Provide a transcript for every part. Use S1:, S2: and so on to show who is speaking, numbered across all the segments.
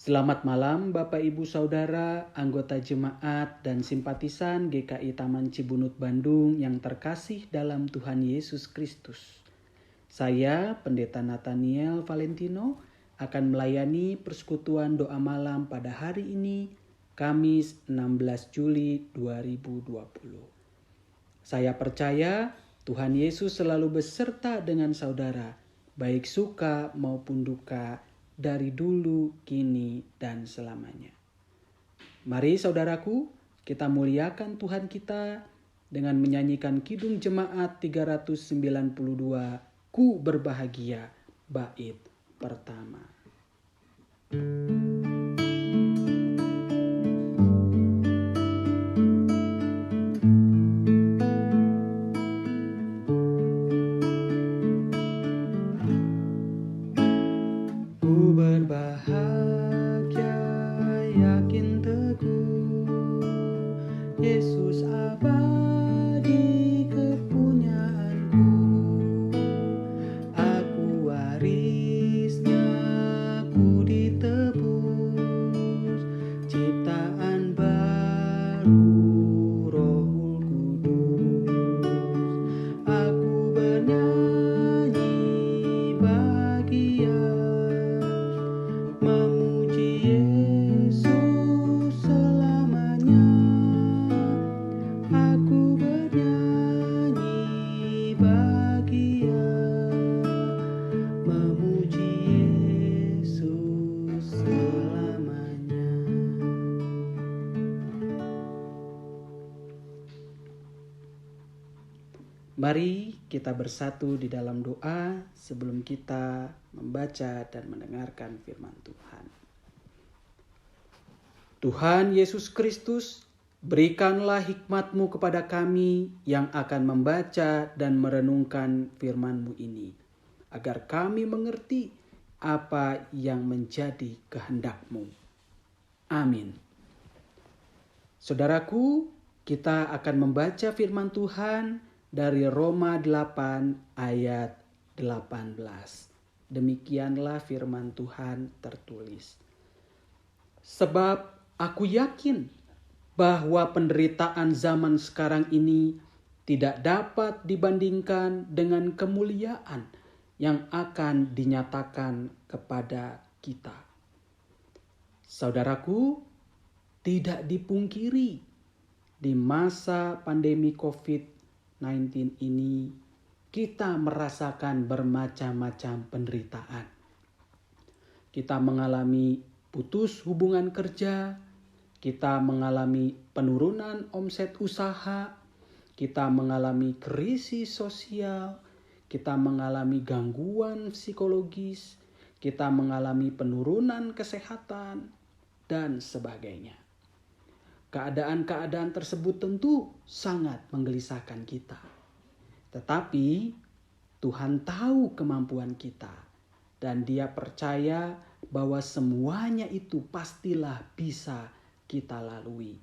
S1: Selamat malam Bapak Ibu Saudara, anggota jemaat dan simpatisan GKI Taman Cibunut Bandung yang terkasih dalam Tuhan Yesus Kristus. Saya, Pendeta Nathaniel Valentino, akan melayani persekutuan doa malam pada hari ini, Kamis 16 Juli 2020. Saya percaya Tuhan Yesus selalu beserta dengan saudara, baik suka maupun duka, dari dulu, kini, dan selamanya. Mari saudaraku, kita muliakan Tuhan kita dengan menyanyikan Kidung Jemaat 392, Ku Berbahagia, bait pertama. Ku berbahagia, yakin teguh, Yesus abadi kepunyaanku. Aku warisnya, ku ditebus, ciptaan baru Roh Kudus. Aku bernyanyi bahagia, memuji Yesus selamanya. Aku bernyanyi bahagia, memuji Yesus selamanya. Mari kita bersatu di dalam doa sebelum kita membaca dan mendengarkan firman Tuhan. Tuhan Yesus Kristus, berikanlah hikmat-Mu kepada kami yang akan membaca dan merenungkan firman-Mu ini, agar kami mengerti apa yang menjadi kehendak-Mu. Amin. Saudaraku, kita akan membaca firman Tuhan dari Roma 8 ayat 18. Demikianlah firman Tuhan tertulis. Sebab aku yakin bahwa penderitaan zaman sekarang ini tidak dapat dibandingkan dengan kemuliaan yang akan dinyatakan kepada kita. Saudaraku, tidak dipungkiri di masa pandemi COVID-19 ini kita merasakan bermacam-macam penderitaan. Kita mengalami putus hubungan kerja, kita mengalami penurunan omset usaha, kita mengalami krisis sosial, kita mengalami gangguan psikologis, kita mengalami penurunan kesehatan, dan sebagainya. Keadaan-keadaan tersebut tentu sangat menggelisahkan kita. Tetapi Tuhan tahu kemampuan kita dan Dia percaya bahwa semuanya itu pastilah bisa kita lalui.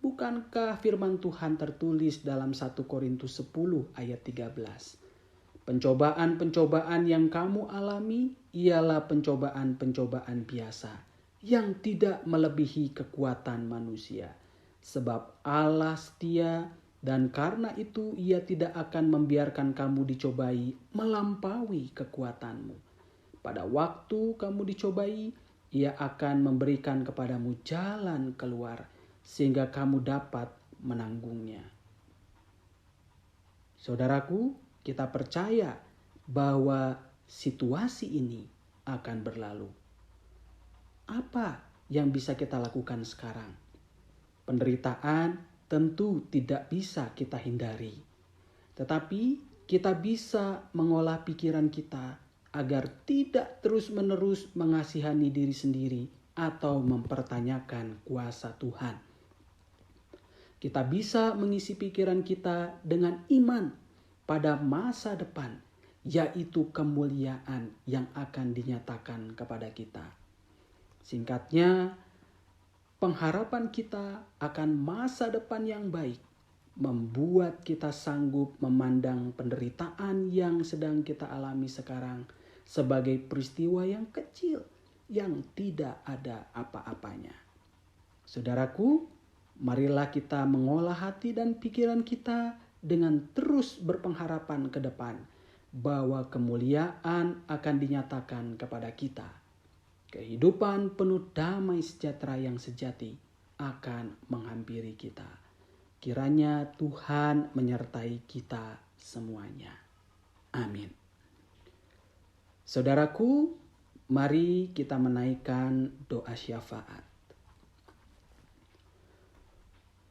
S1: Bukankah firman Tuhan tertulis dalam 1 Korintus 10 ayat 13? Pencobaan-pencobaan yang kamu alami ialah pencobaan-pencobaan biasa yang tidak melebihi kekuatan manusia. Sebab Allah setia dan karena itu Ia tidak akan membiarkan kamu dicobai melampaui kekuatanmu. Pada waktu kamu dicobai, Ia akan memberikan kepadamu jalan keluar sehingga kamu dapat menanggungnya. Saudaraku, kita percaya bahwa situasi ini akan berlalu. Apa yang bisa kita lakukan sekarang? Penderitaan tentu tidak bisa kita hindari. Tetapi kita bisa mengolah pikiran kita agar tidak terus-menerus mengasihani diri sendiri atau mempertanyakan kuasa Tuhan. Kita bisa mengisi pikiran kita dengan iman pada masa depan, yaitu kemuliaan yang akan dinyatakan kepada kita. Singkatnya, pengharapan kita akan masa depan yang baik membuat kita sanggup memandang penderitaan yang sedang kita alami sekarang sebagai peristiwa yang kecil yang tidak ada apa-apanya. Saudaraku, marilah kita mengolah hati dan pikiran kita dengan terus berpengharapan ke depan bahwa kemuliaan akan dinyatakan kepada kita. Kehidupan penuh damai sejahtera yang sejati akan menghampiri kita. Kiranya Tuhan menyertai kita semuanya. Amin. Saudaraku, mari kita menaikkan doa syafaat.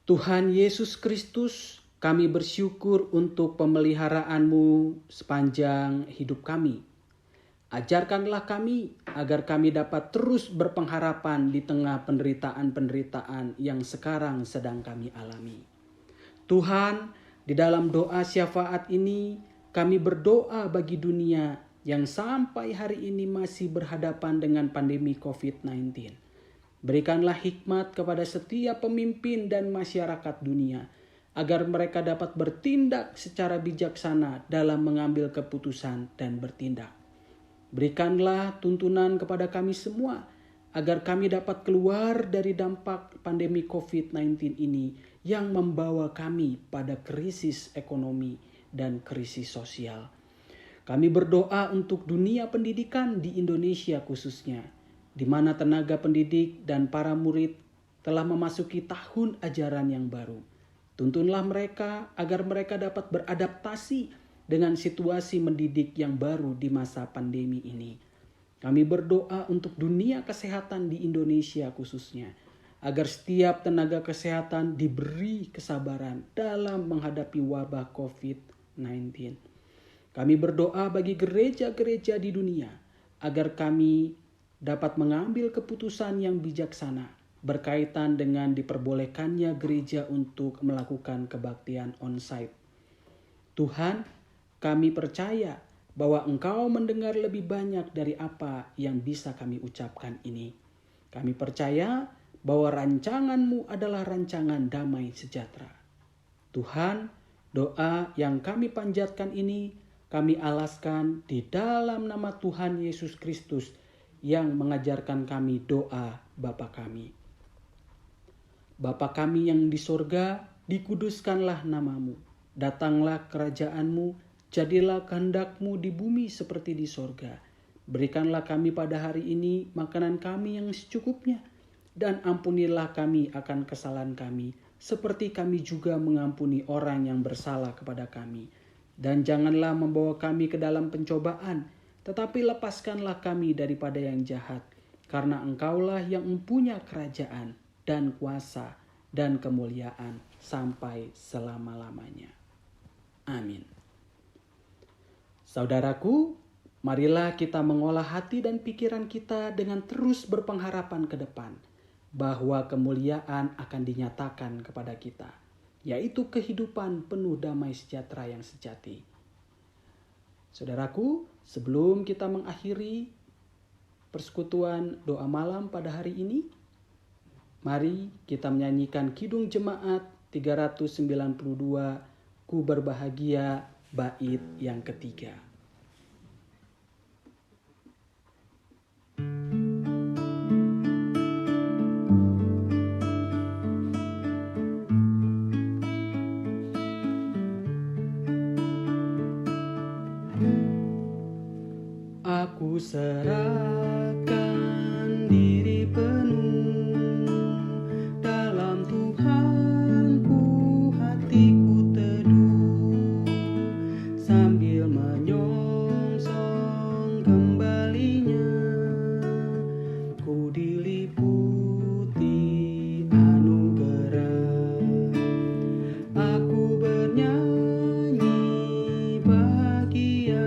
S1: Tuhan Yesus Kristus, kami bersyukur untuk pemeliharaan-Mu sepanjang hidup kami. Ajarkanlah kami agar kami dapat terus berpengharapan di tengah penderitaan-penderitaan yang sekarang sedang kami alami. Tuhan, di dalam doa syafaat ini kami berdoa bagi dunia yang sampai hari ini masih berhadapan dengan pandemi COVID-19. Berikanlah hikmat kepada setiap pemimpin dan masyarakat dunia agar mereka dapat bertindak secara bijaksana dalam mengambil keputusan dan bertindak. Berikanlah tuntunan kepada kami semua agar kami dapat keluar dari dampak pandemi COVID-19 ini yang membawa kami pada krisis ekonomi dan krisis sosial. Kami berdoa untuk dunia pendidikan di Indonesia khususnya, di mana tenaga pendidik dan para murid telah memasuki tahun ajaran yang baru. Tuntunlah mereka agar mereka dapat beradaptasi dengan situasi mendidik yang baru di masa pandemi ini. Kami berdoa untuk dunia kesehatan di Indonesia khususnya, agar setiap tenaga kesehatan diberi kesabaran dalam menghadapi wabah COVID-19. Kami berdoa bagi gereja-gereja di dunia, agar kami dapat mengambil keputusan yang bijaksana berkaitan dengan diperbolehkannya gereja untuk melakukan kebaktian onsite. Tuhan, kami percaya bahwa Engkau mendengar lebih banyak dari apa yang bisa kami ucapkan ini. Kami percaya bahwa rancangan-Mu adalah rancangan damai sejahtera. Tuhan, doa yang kami panjatkan ini kami alaskan di dalam nama Tuhan Yesus Kristus yang mengajarkan kami doa Bapa kami. Bapa kami yang di sorga, dikuduskanlah nama-Mu. Datanglah kerajaan-Mu, jadilah kehendak-Mu di bumi seperti di sorga. Berikanlah kami pada hari ini makanan kami yang secukupnya, dan ampunilah kami akan kesalahan kami, seperti kami juga mengampuni orang yang bersalah kepada kami. Dan janganlah membawa kami ke dalam pencobaan, tetapi lepaskanlah kami daripada yang jahat, karena Engkaulah yang mempunyai kerajaan dan kuasa dan kemuliaan sampai selama-lamanya. Amin. Saudaraku, marilah kita mengolah hati dan pikiran kita dengan terus berpengharapan ke depan, bahwa kemuliaan akan dinyatakan kepada kita, yaitu kehidupan penuh damai sejahtera yang sejati. Saudaraku, sebelum kita mengakhiri persekutuan doa malam pada hari ini, mari kita menyanyikan Kidung Jemaat 392, Ku Berbahagia, bait yang ketiga. Aku serahkan diri penuh dalam Tuhanku, hatiku teduh sambil menyongsong kembalinya. Ku diliputi anugerah, aku bernyanyi bahagia,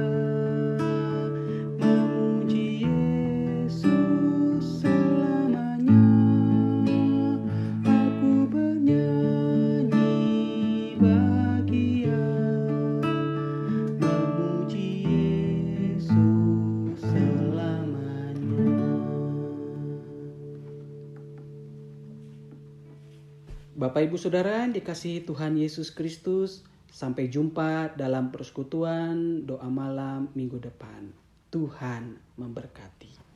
S1: Bapak Ibu Saudara yang dikasihi Tuhan Yesus Kristus, sampai jumpa dalam persekutuan doa malam minggu depan. Tuhan memberkati.